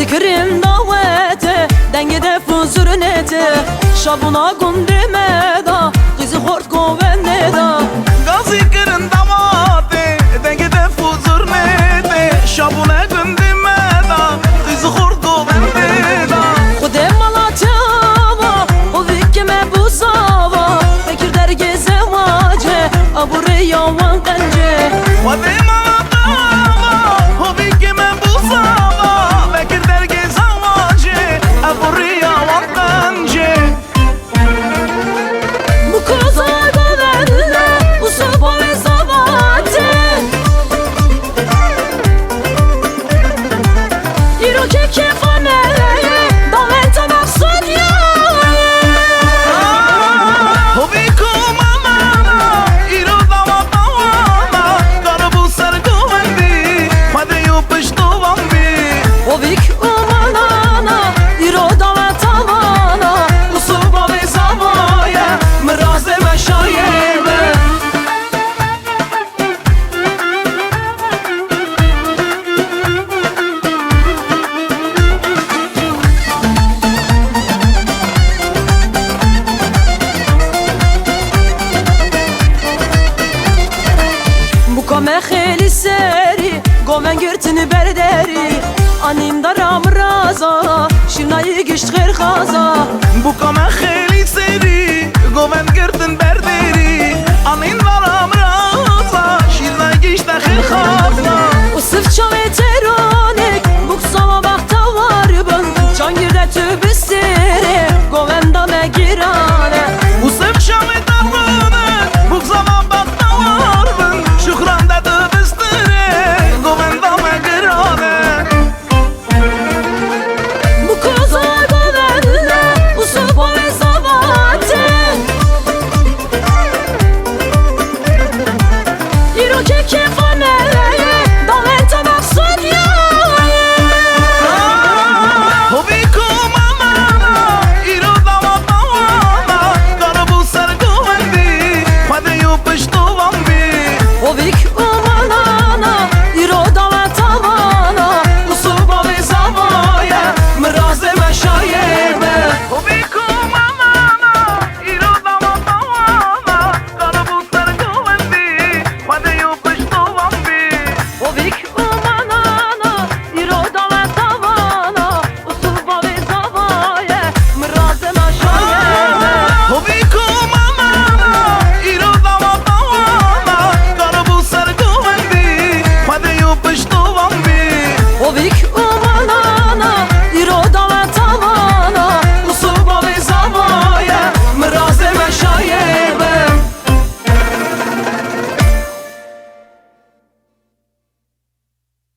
Zikrim davete dengede fuzurnete şabuna gundimeda kızı hort govenneda Zikrin davete dengede fuzurnete şabuna gundimeda kızı hort govenneda Kudem Malatyava o vikime buzava Bekir derge zevace abure yavan kence Kudem Malatyava o vikime buzava Bekir derge zevace abure yavan kence Bu kızar govenle usupa ve zavate İro keke famele davete maksud ya Ovik umanana, iro davetavana Usuba ve zavaya, mraze meşayeme Bu kome kheli seri, gomen girtini berderi Anim daram raza, şirnayı gisht khir khaza Bu kame kheli seri goven girdin berderi Anin varam raza şirna gişte khir khaza Usuf çave teronik, bu ksava bakta var bın Can girde tübüsteri, gomen da me girane Usuf şame tarvanın bu zaman bakta varbın Şükran da dıbıstırı goven da me girane Bu kızar govenle, usupa ve zavate İro keke